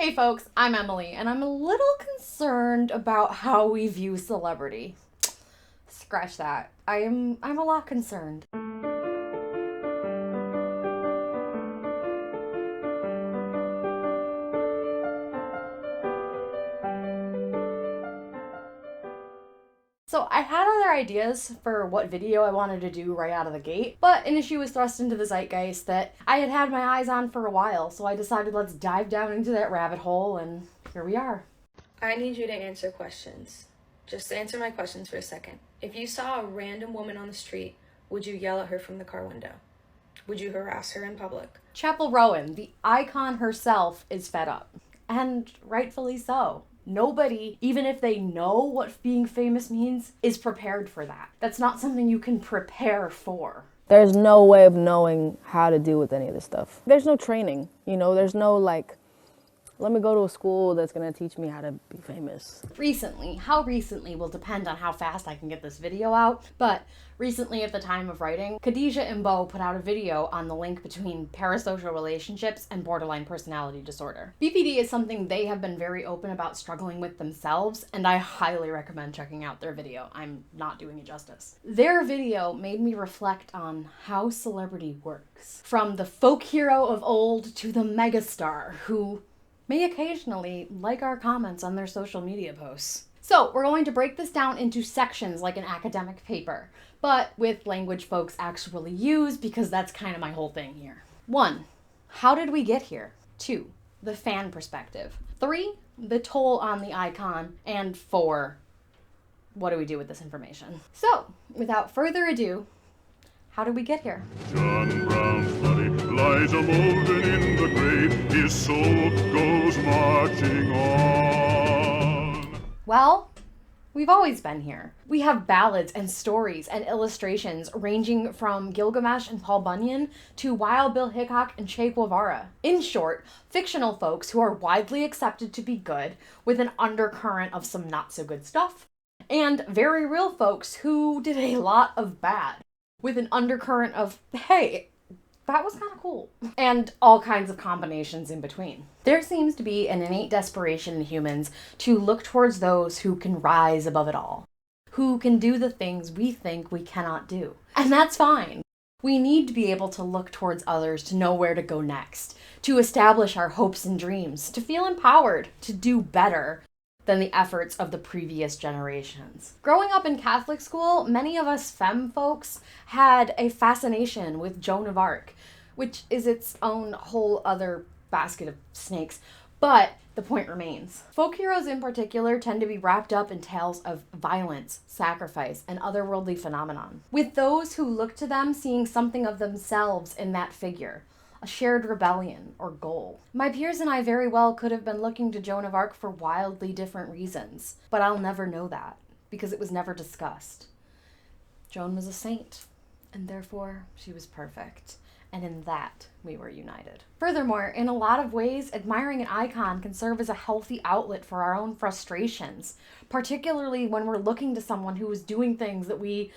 Hey folks, I'm Emily, and I'm a little concerned about how we view celebrity. Scratch that. I'm a lot concerned. So I had other ideas for what video I wanted to do right out of the gate, but an issue was thrust into the zeitgeist that I had had my eyes on for a while, so I decided let's dive down into that rabbit hole, and here we are. I need you to answer questions. Just answer my questions for a second. If you saw a random woman on the street, would you yell at her from the car window? Would you harass her in public? Chappell Roan, the icon herself, is fed up. And rightfully so. Nobody, even if they know what being famous means, is prepared for that. That's not something you can prepare for. There's no way of knowing how to deal with any of this stuff. There's no training, there's no let me go to a school that's gonna teach me how to be famous. How recently will depend on how fast I can get this video out, but recently at the time of writing, Khadijah and Bo put out a video on the link between parasocial relationships and borderline personality disorder. BPD is something they have been very open about struggling with themselves, and I highly recommend checking out their video. I'm not doing it justice. Their video made me reflect on how celebrity works. From the folk hero of old to the megastar who may occasionally like our comments on their social media posts. So we're going to break this down into sections like an academic paper, but with language folks actually use, because that's kind of my whole thing here. 1. How did we get here? 2. The fan perspective. 3. The toll on the icon. And 4. What do we do with this information? So, without further ado, how did we get here? John Brown's body lies a moldering in the grave. His soul goes marching on. Well, we've always been here. We have ballads and stories and illustrations ranging from Gilgamesh and Paul Bunyan to Wild Bill Hickok and Che Guevara. In short, fictional folks who are widely accepted to be good with an undercurrent of some not so good stuff, and very real folks who did a lot of bad with an undercurrent of, hey, that was kind of cool. And all kinds of combinations in between. There seems to be an innate desperation in humans to look towards those who can rise above it all, who can do the things we think we cannot do. And that's fine. We need to be able to look towards others to know where to go next, to establish our hopes and dreams, to feel empowered, to do better than the efforts of the previous generations. Growing up in Catholic school, many of us femme folks had a fascination with Joan of Arc, which is its own whole other basket of snakes, but the point remains. Folk heroes in particular tend to be wrapped up in tales of violence, sacrifice, and otherworldly phenomenon, with those who look to them seeing something of themselves in that figure, a shared rebellion or goal. My peers and I very well could have been looking to Joan of Arc for wildly different reasons, but I'll never know that because it was never discussed. Joan was a saint, and therefore she was perfect, and in that we were united. Furthermore, in a lot of ways, admiring an icon can serve as a healthy outlet for our own frustrations, particularly when we're looking to someone who is doing things that we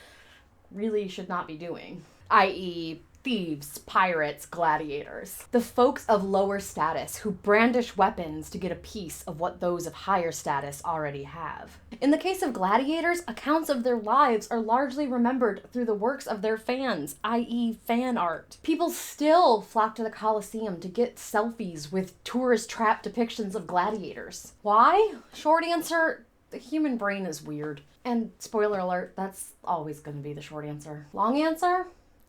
really should not be doing, i.e., thieves, pirates, gladiators. The folks of lower status who brandish weapons to get a piece of what those of higher status already have. In the case of gladiators, accounts of their lives are largely remembered through the works of their fans, i.e. fan art. People still flock to the Colosseum to get selfies with tourist trap depictions of gladiators. Why? Short answer, the human brain is weird. And spoiler alert, that's always going to be the short answer. Long answer?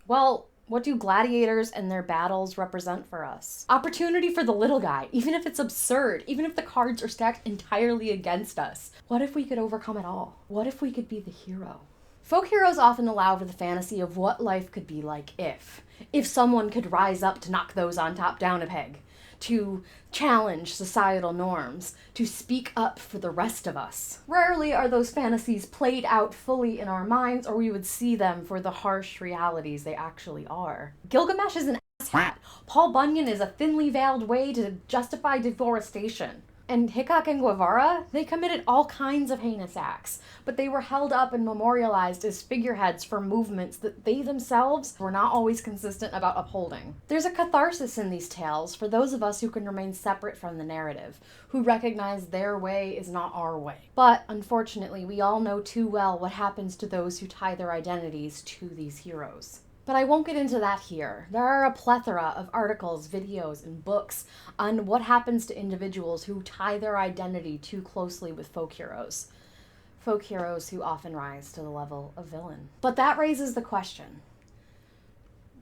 Well, what do gladiators and their battles represent for us? Opportunity for the little guy, even if it's absurd, even if the cards are stacked entirely against us. What if we could overcome it all? What if we could be the hero? Folk heroes often allow for the fantasy of what life could be like if someone could rise up to knock those on top down a peg, to challenge societal norms, to speak up for the rest of us. Rarely are those fantasies played out fully in our minds, or we would see them for the harsh realities they actually are. Gilgamesh is an asshat. Paul Bunyan is a thinly veiled way to justify deforestation. And Hickok and Guevara, they committed all kinds of heinous acts, but they were held up and memorialized as figureheads for movements that they themselves were not always consistent about upholding. There's a catharsis in these tales for those of us who can remain separate from the narrative, who recognize their way is not our way. But, unfortunately, we all know too well what happens to those who tie their identities to these heroes. But I won't get into that here. There are a plethora of articles, videos, and books on what happens to individuals who tie their identity too closely with folk heroes. Folk heroes who often rise to the level of villain. But that raises the question,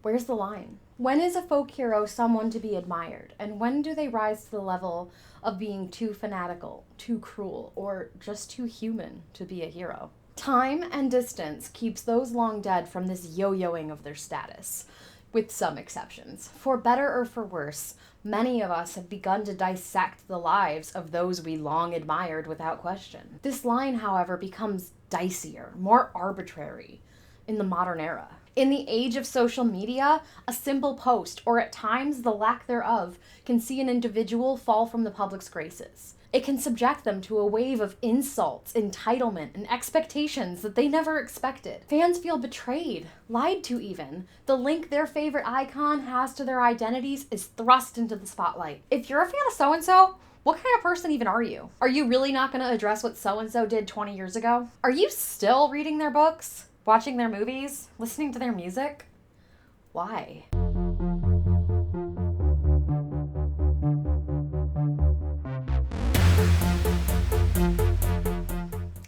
where's the line? When is a folk hero someone to be admired? And when do they rise to the level of being too fanatical, too cruel, or just too human to be a hero? Time and distance keeps those long dead from this yo-yoing of their status, with some exceptions. For better or for worse, many of us have begun to dissect the lives of those we long admired without question. This line, however, becomes dicier, more arbitrary in the modern era. In the age of social media, a simple post, or at times the lack thereof, can see an individual fall from the public's graces. It can subject them to a wave of insults, entitlement, and expectations that they never expected. Fans feel betrayed, lied to even. The link their favorite icon has to their identities is thrust into the spotlight. If you're a fan of so-and-so, what kind of person even are you? Are you really not going to address what so-and-so did 20 years ago? Are you still reading their books, watching their movies, listening to their music? Why?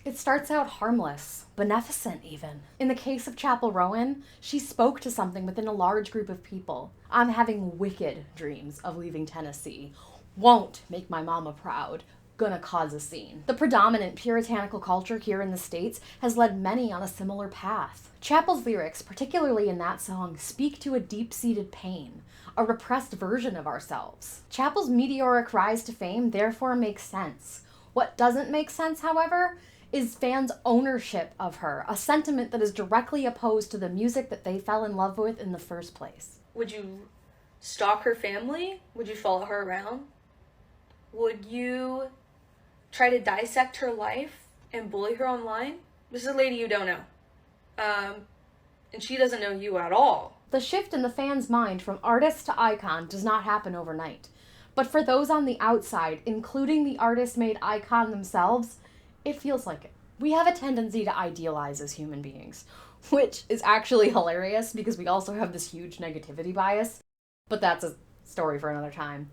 It starts out harmless, beneficent even. In the case of Chappell Roan, she spoke to something within a large group of people. I'm having wicked dreams of leaving Tennessee. Won't make my mama proud. Gonna cause a scene. The predominant puritanical culture here in the States has led many on a similar path. Chappell's lyrics, particularly in that song, speak to a deep-seated pain, a repressed version of ourselves. Chappell's meteoric rise to fame therefore makes sense. What doesn't make sense, however, is fans' ownership of her, a sentiment that is directly opposed to the music that they fell in love with in the first place. Would you stalk her family? Would you follow her around? Would you try to dissect her life and bully her online? This is a lady you don't know. And she doesn't know you at all. The shift in the fan's mind from artist to icon does not happen overnight. But for those on the outside, including the artist-made icon themselves, it feels like it. We have a tendency to idealize as human beings, which is actually hilarious because we also have this huge negativity bias, but that's a story for another time.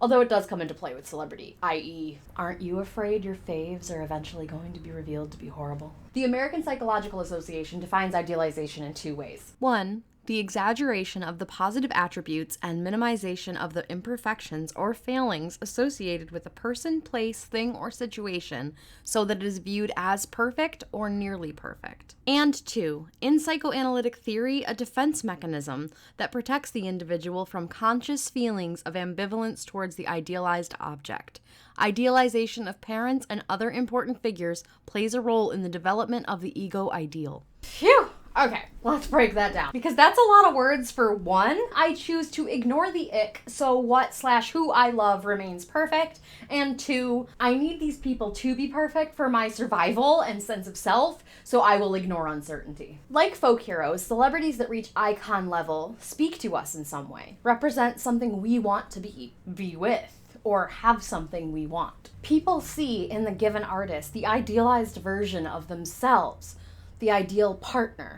Although it does come into play with celebrity, i.e., aren't you afraid your faves are eventually going to be revealed to be horrible? The American Psychological Association defines idealization in two ways. 1, the exaggeration of the positive attributes and minimization of the imperfections or failings associated with a person, place, thing, or situation so that it is viewed as perfect or nearly perfect. And 2, in psychoanalytic theory, a defense mechanism that protects the individual from conscious feelings of ambivalence towards the idealized object. Idealization of parents and other important figures plays a role in the development of the ego ideal. Phew! Okay, let's break that down. Because that's a lot of words for one. I choose to ignore the ick, so what/who I love remains perfect. And 2, I need these people to be perfect for my survival and sense of self, so I will ignore uncertainty. Like folk heroes, celebrities that reach icon level speak to us in some way, represent something we want to be with, or have something we want. People see in the given artist the idealized version of themselves, the ideal partner,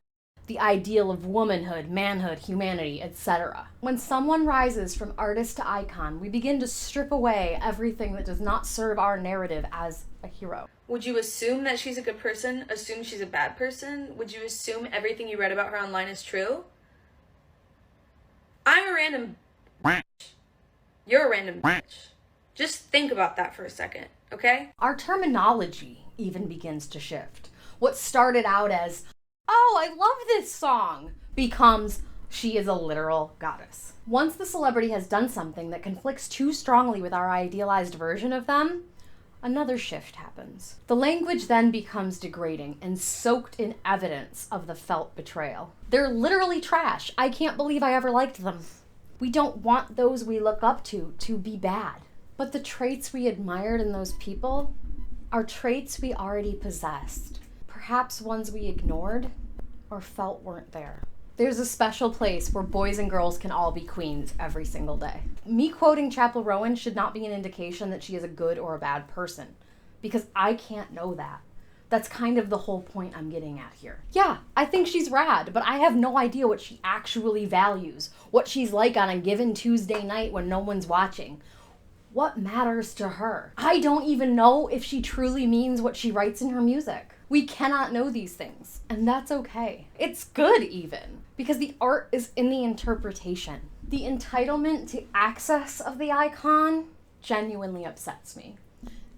the ideal of womanhood, manhood, humanity, etc. When someone rises from artist to icon, we begin to strip away everything that does not serve our narrative as a hero. Would you assume that she's a good person? Assume she's a bad person? Would you assume everything you read about her online is true? I'm a random bitch. You're a random bitch. Just think about that for a second, okay? Our terminology even begins to shift. What started out as, oh, I love this song, becomes, she is a literal goddess. Once the celebrity has done something that conflicts too strongly with our idealized version of them, another shift happens. The language then becomes degrading and soaked in evidence of the felt betrayal. They're literally trash. I can't believe I ever liked them. We don't want those we look up to be bad. But the traits we admired in those people are traits we already possessed. Perhaps ones we ignored or felt weren't there. There's a special place where boys and girls can all be queens every single day. Me quoting Chappell Roan should not be an indication that she is a good or a bad person, because I can't know that. That's kind of the whole point I'm getting at here. Yeah, I think she's rad, but I have no idea what she actually values, what she's like on a given Tuesday night when no one's watching. What matters to her? I don't even know if she truly means what she writes in her music. We cannot know these things, and that's okay. It's good even, because the art is in the interpretation. The entitlement to access of the icon genuinely upsets me.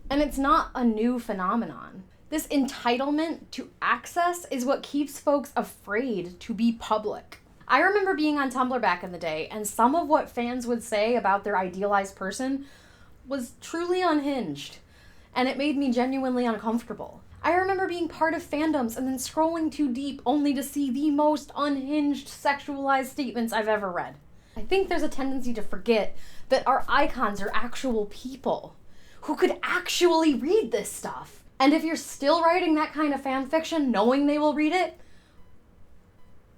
And it's not a new phenomenon. This entitlement to access is what keeps folks afraid to be public. I remember being on Tumblr back in the day, and some of what fans would say about their idealized person was truly unhinged, and it made me genuinely uncomfortable. I remember being part of fandoms and then scrolling too deep only to see the most unhinged sexualized statements I've ever read. I think there's a tendency to forget that our icons are actual people who could actually read this stuff. And if you're still writing that kind of fan fiction knowing they will read it,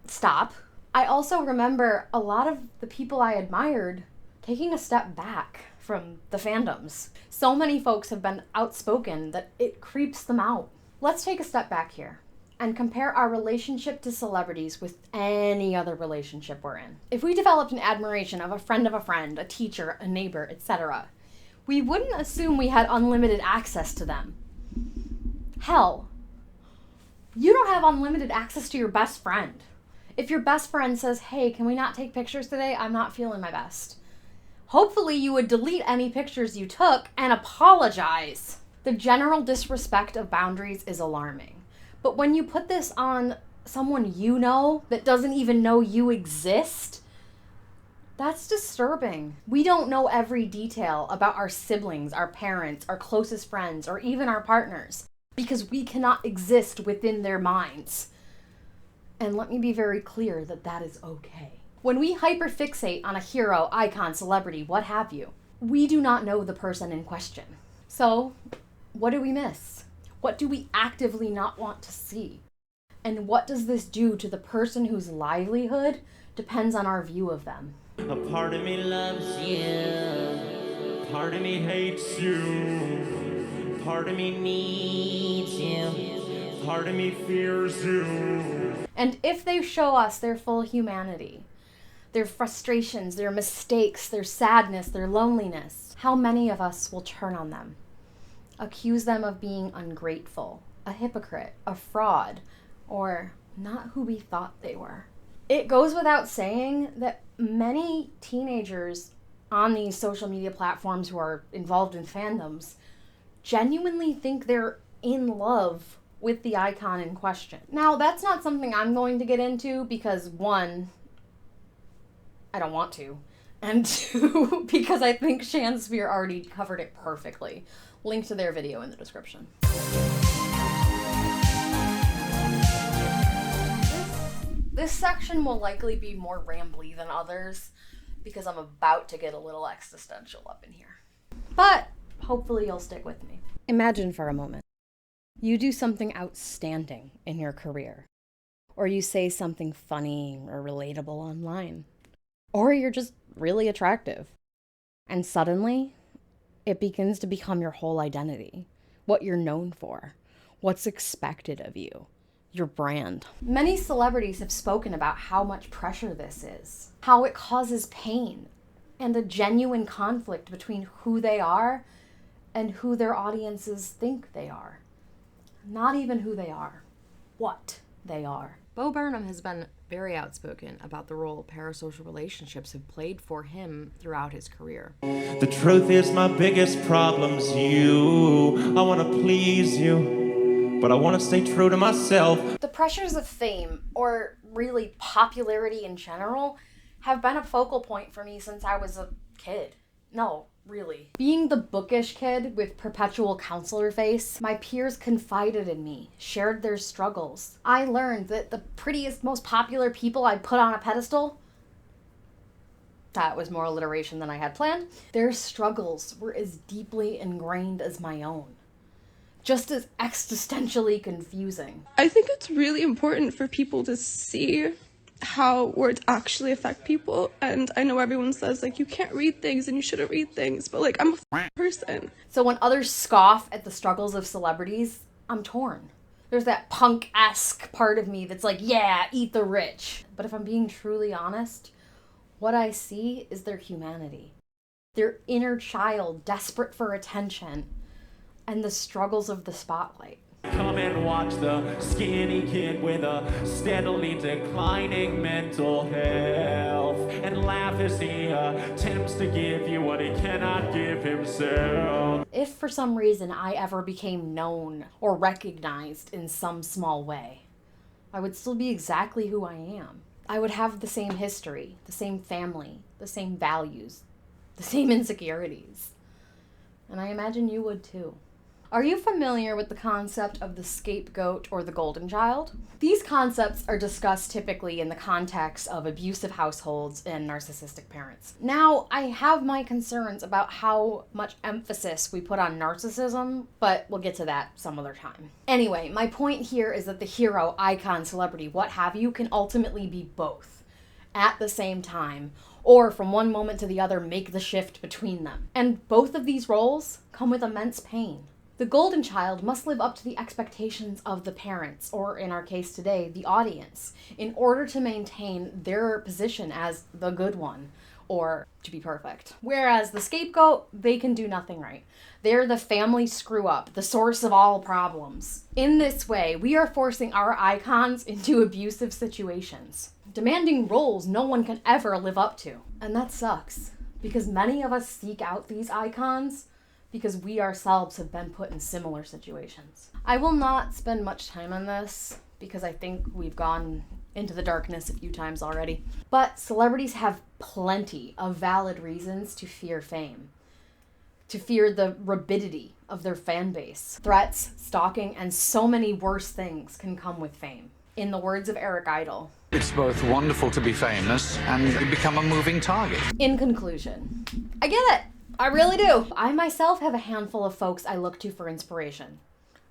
stop. I also remember a lot of the people I admired taking a step back from the fandoms. So many folks have been outspoken that it creeps them out. Let's take a step back here and compare our relationship to celebrities with any other relationship we're in. If we developed an admiration of a friend, a teacher, a neighbor, etc., we wouldn't assume we had unlimited access to them. Hell, you don't have unlimited access to your best friend. If your best friend says, hey, can we not take pictures today? I'm not feeling my best. Hopefully you would delete any pictures you took and apologize. The general disrespect of boundaries is alarming. But when you put this on someone you know that doesn't even know you exist, that's disturbing. We don't know every detail about our siblings, our parents, our closest friends, or even our partners, because we cannot exist within their minds. And let me be very clear that that is okay. When we hyperfixate on a hero, icon, celebrity, what have you, we do not know the person in question. So, what do we miss? What do we actively not want to see? And what does this do to the person whose livelihood depends on our view of them? A part of me loves you, part of me hates you, part of me needs you, part of me fears you. And if they show us their full humanity, their frustrations, their mistakes, their sadness, their loneliness, how many of us will turn on them? Accuse them of being ungrateful, a hypocrite, a fraud, or not who we thought they were. It goes without saying that many teenagers on these social media platforms who are involved in fandoms genuinely think they're in love with the icon in question. Now, that's not something I'm going to get into because, one, I don't want to, and two, because I think Shansphere already covered it perfectly. Link to their video in the description. This section will likely be more rambly than others because I'm about to get a little existential up in here. But hopefully you'll stick with me. Imagine for a moment, you do something outstanding in your career, or you say something funny or relatable online, or you're just really attractive, and suddenly it begins to become your whole identity, what you're known for, what's expected of you, your brand. Many celebrities have spoken about how much pressure this is, how it causes pain, and a genuine conflict between who they are and who their audiences think they are. Not even who they are, what they are. Bo Burnham has been very outspoken about the role parasocial relationships have played for him throughout his career. The truth is my biggest problem's you. I want to please you, but I want to stay true to myself. The pressures of fame, or really popularity in general, have been a focal point for me since I was a kid. No, really. Being the bookish kid with perpetual counselor face, my peers confided in me, shared their struggles. I learned that the prettiest, most popular people I'd put on a pedestal That was more alliteration than I had planned. Their struggles were as deeply ingrained as my own. Just as existentially confusing. I think it's really important for people to see how words actually affect people. And I know everyone says, like, you can't read things and you shouldn't read things, but, like, I'm a person. So when others scoff at the struggles of celebrities, I'm torn. There's that punk-esque part of me that's like, yeah, eat the rich. But if I'm being truly honest, what I see is their humanity. Their inner child desperate for attention and the struggles of the spotlight. Come and watch the skinny kid with a steadily declining mental health and laugh as he attempts to give you what he cannot give himself. If for some reason I ever became known or recognized in some small way, I would still be exactly who I am. I would have the same history, the same family, the same values, the same insecurities. And I imagine you would too. Are you familiar with the concept of the scapegoat or the golden child? These concepts are discussed typically in the context of abusive households and narcissistic parents. Now, I have my concerns about how much emphasis we put on narcissism, but we'll get to that some other time. Anyway, my point here is that the hero, icon, celebrity, what have you, can ultimately be both at the same time, or from one moment to the other make the shift between them. And both of these roles come with immense pain. The golden child must live up to the expectations of the parents, or in our case today, the audience, in order to maintain their position as the good one, or to be perfect. Whereas the scapegoat, they can do nothing right. They're the family screw up, the source of all problems. In this way, we are forcing our icons into abusive situations, demanding roles no one can ever live up to. And that sucks, because many of us seek out these icons because we ourselves have been put in similar situations. I will not spend much time on this because I think we've gone into the darkness a few times already. But celebrities have plenty of valid reasons to fear fame, to fear the rabidity of their fan base. Threats, stalking, and so many worse things can come with fame. In the words of Eric Idle, it's both wonderful to be famous and you become a moving target. In conclusion, I get it. I really do. I myself have a handful of folks I look to for inspiration.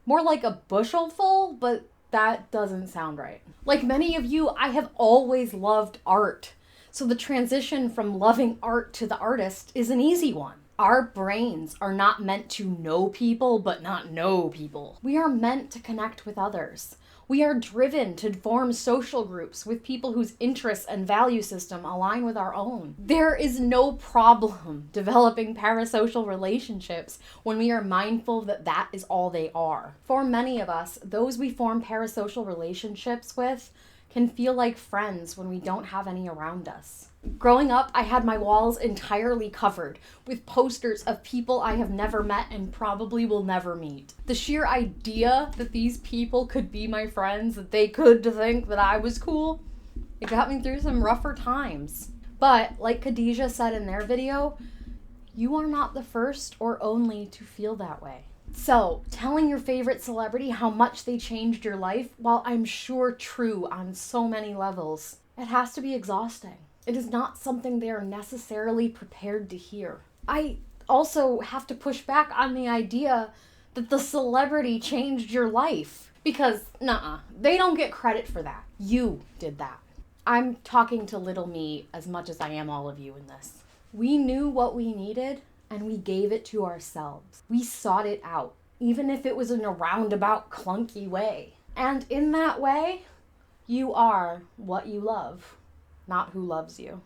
More like a bushelful, but that doesn't sound right. Like many of you, I have always loved art. So the transition from loving art to the artist is an easy one. Our brains are not meant to know people, but not know people. We are meant to connect with others. We are driven to form social groups with people whose interests and value system align with our own. There is no problem developing parasocial relationships when we are mindful that that is all they are. For many of us, those we form parasocial relationships with can feel like friends when we don't have any around us. Growing up, I had my walls entirely covered with posters of people I have never met and probably will never meet. The sheer idea that these people could be my friends, that they could think that I was cool, it got me through some rougher times. But, like Khadijah said in their video, you are not the first or only to feel that way. So, telling your favorite celebrity how much they changed your life, while I'm sure true on so many levels, it has to be exhausting. It is not something they are necessarily prepared to hear. I also have to push back on the idea that the celebrity changed your life. Because, they don't get credit for that. You did that. I'm talking to little me as much as I am all of you in this. We knew what we needed, and we gave it to ourselves. We sought it out, even if it was in a roundabout, clunky way. And in that way, you are what you love. Not who loves you.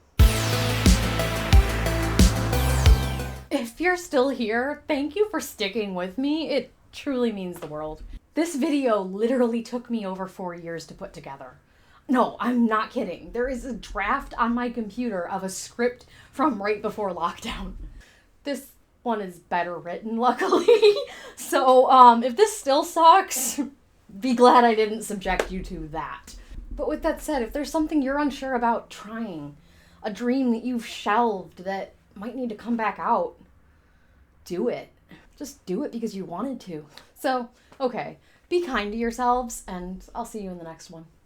If you're still here, thank you for sticking with me. It truly means the world. This video literally took me over 4 years to put together. No, I'm not kidding. There is a draft on my computer of a script from right before lockdown. This one is better written, luckily. So, if this still sucks, be glad I didn't subject you to that. But with that said, if there's something you're unsure about trying, a dream that you've shelved that might need to come back out, do it. Just do it because you wanted to. So, okay, be kind to yourselves, and I'll see you in the next one.